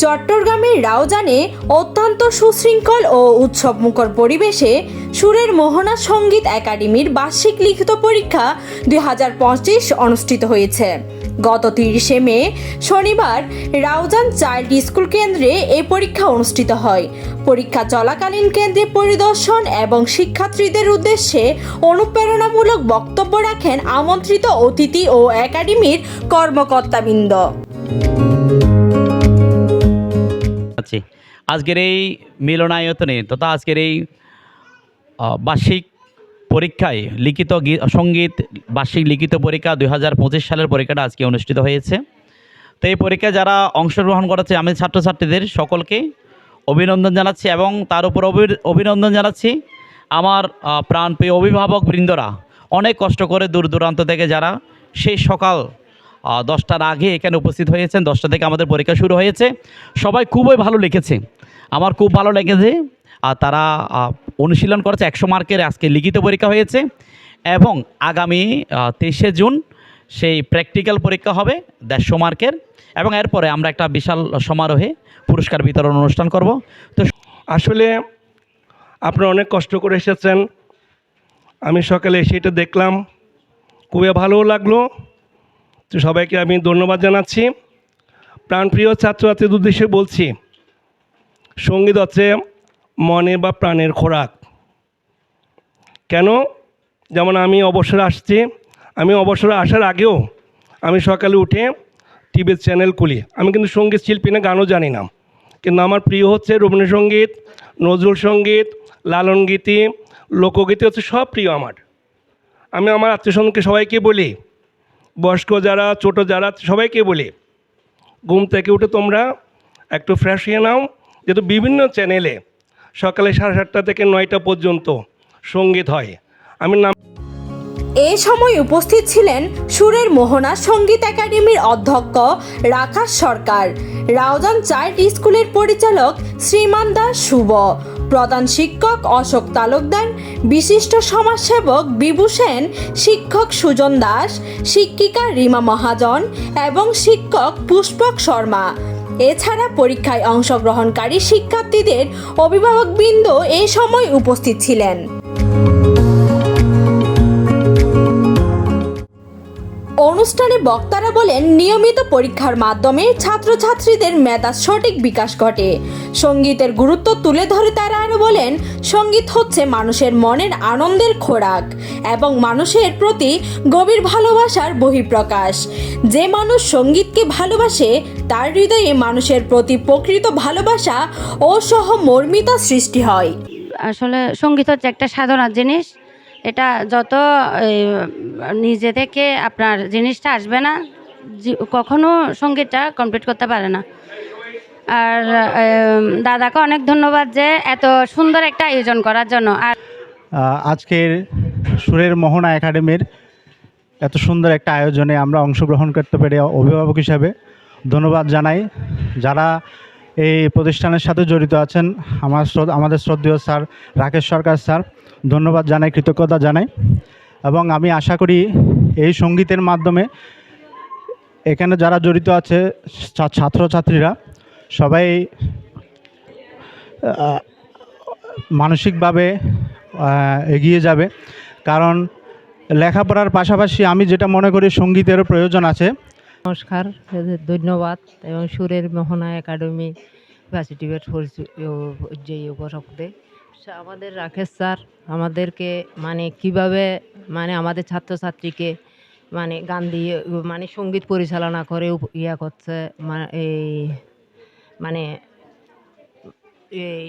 চট্টগ্রামের রাউজানে অত্যন্ত সুশৃঙ্খল ও উৎসবমুখর পরিবেশে সুরের মোহনা সঙ্গীত একাডেমির বার্ষিক লিখিত পরীক্ষা 2025 অনুষ্ঠিত হয়েছে। গত 30 মে শনিবার রাউজান চাইল্ড স্কুল কেন্দ্রে এই পরীক্ষা অনুষ্ঠিত হয়। পরীক্ষা চলাকালীন কেন্দ্রে পরিদর্শন এবং শিক্ষার্থীদের উদ্দেশ্যে অনুপ্রেরণামূলক বক্তব্য রাখেন আমন্ত্রিত অতিথি ও একাডেমির কর্মকর্তাবৃন্দ। আজকের এই মিলনায়তনে তথা আজকের এই বার্ষিক পরীক্ষায় লিখিত সঙ্গীত বার্ষিক লিখিত পরীক্ষা 2025 সালের পরীক্ষাটা আজকে অনুষ্ঠিত হয়েছে। তো এই পরীক্ষায় যারা অংশগ্রহণ করেছে আমি ছাত্রছাত্রীদের সকলকে অভিনন্দন জানাচ্ছি এবং তার উপর অভিনন্দন জানাচ্ছি আমার প্রাণপ্রিয় অভিভাবক বৃন্দরা অনেক কষ্ট করে দূর দূরান্ত থেকে যারা সেই সকাল 10টার আগে এখানে উপস্থিত হয়েছেন। 10টা থেকে আমাদের পরীক্ষা শুরু হয়েছে। সবাই খুবই ভালো লিখেছে, আমার খুব ভালো লেগেছে। আর তারা অনুশীলন করেছে 100 মার্কের আজকে লিখিত পরীক্ষা হয়েছে এবং আগামী 23শে জুন সেই প্র্যাকটিক্যাল পরীক্ষা হবে 150 মার্কের এবং এরপরে আমরা একটা বিশাল সমারোহে পুরস্কার বিতরণ অনুষ্ঠান করব। তো আসলে আপনারা অনেক কষ্ট করে এসেছেন, আমি সকালে এসে এটা দেখলাম, খুবই ভালো লাগলো। তো সবাইকে আমি ধন্যবাদ জানাচ্ছি। প্রাণপ্রিয় ছাত্রছাত্রীদের উদ্দেশ্যে বলছি, সঙ্গীত হচ্ছে মনে বা প্রাণের খোরাক। কেন? যেমন আমি অবসরে আসছি, আমি অবসরে আসার আগেও আমি সকালে উঠে টিভির চ্যানেল খুলি। আমি কিন্তু সঙ্গীত শিল্পী না, গানও জানি না, কিন্তু আমার প্রিয় হচ্ছে রবীন্দ্রসঙ্গীত, নজরুল সঙ্গীত, লালন গীতি, লোকগীতি হচ্ছে সব প্রিয় আমার। আমি আমার আত্মীয়স্বজনকে সবাইকে বলি, বয়স্ক যারা ছোট যারা সবাইকে বলি, ঘুম থেকে উঠে তোমরা একটু ফ্রেশ হয়ে নাও, যেহেতু বিভিন্ন চ্যানেলে সকালে 7:30 থেকে 9টা পর্যন্ত সঙ্গীত হয়। আমি নাম এ সময় উপস্থিত ছিলেন সুরের মোহনা সঙ্গীত একাডেমির অধ্যক্ষ রাকাশ সরকার, রাউজান চাইল্ড স্কুলের পরিচালক শ্রীমান দাস শুভ, প্রধান শিক্ষক অশোক তালুকদার, বিশিষ্ট সমাজসেবক বিভু সেন, শিক্ষক সুজন দাস, শিক্ষিকা রিমা মহাজন এবং শিক্ষক পুষ্পক শর্মা। এছাড়া পরীক্ষায় অংশগ্রহণকারী শিক্ষার্থীদের অভিভাবকবৃন্দ এই সময় উপস্থিত ছিলেন। অনুষ্ঠানে বক্তারা বলেন, নিয়মিত পরীক্ষার মাধ্যমে ছাত্রছাত্রীদের মেধার সঠিক বিকাশ ঘটে। সঙ্গীতের গুরুত্ব তুলে ধরে তারা আরও বলেন, সঙ্গীত হচ্ছে মানুষের মনের আনন্দের খোরাক এবং মানুষের প্রতি গভীর ভালোবাসার বহিঃপ্রকাশ। যে মানুষ সঙ্গীতকে ভালোবাসে তার হৃদয়ে মানুষের প্রতি প্রকৃত ভালোবাসা ও সহমর্মিতা সৃষ্টি হয়। আসলে সঙ্গীত হচ্ছে একটা সাধনার জিনিস। এটা যত নিজে থেকে আপনার জিনিসটা আসবে না, কখনো সঙ্গীতটা কমপ্লিট করতে পারে না। আর দাদাকে অনেক ধন্যবাদ যে এত সুন্দর একটা আয়োজন করার জন্য। আর আজকের সুরের মোহনা একাডেমির এত সুন্দর একটা আয়োজনে আমরা অংশগ্রহণ করতে পেরে অভিভাবক হিসাবে ধন্যবাদ জানাই। যারা এই প্রতিষ্ঠানের সাথে জড়িত আছেন, আমাদের শ্রদ্ধেয় স্যার রাকেশ সরকার স্যার, ধন্যবাদ জানাই, কৃতজ্ঞতা জানাই। এবং আমি আশা করি এই সঙ্গীতের মাধ্যমে এখানে যারা জড়িত আছে ছাত্রছাত্রীরা সবাই মানসিকভাবে এগিয়ে যাবে। কারণ লেখাপড়ার পাশাপাশি আমি যেটা মনে করি সঙ্গীতেরও প্রয়োজন আছে। নমস্কার, ধন্যবাদ এবং সুরের মোহনা একাডেমি ইউনিভার্সিটির যে উপসভাপতি আমাদের রাকেশ স্যার আমাদেরকে কিভাবে আমাদের ছাত্রছাত্রীকে গান দিয়ে সঙ্গীত পরিচালনা করে করছে,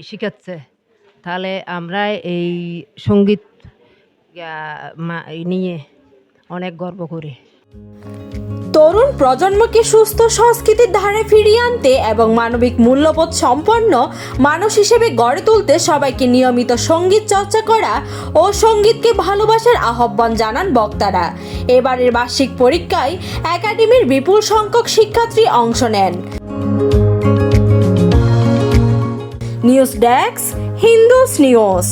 শিখাচ্ছে। তাহলে আমরা এই সঙ্গীত নিয়ে অনেক গর্ব করি। তরুণ প্রজন্মকে সুস্থ সংস্কৃতির ধারায় ফিরিয়ে আনতে এবং মানবিক মূল্যবোধ সম্পন্ন মানুষ হিসেবে গড়ে তুলতে সবাইকে নিয়মিত সঙ্গীত চর্চা করা ও সঙ্গীতকে ভালোবাসার আহ্বান জানান বক্তারা। এবারের বার্ষিক পরীক্ষায় একাডেমির বিপুল সংখ্যক শিক্ষার্থী অংশ নেন। News desk, Hindus news.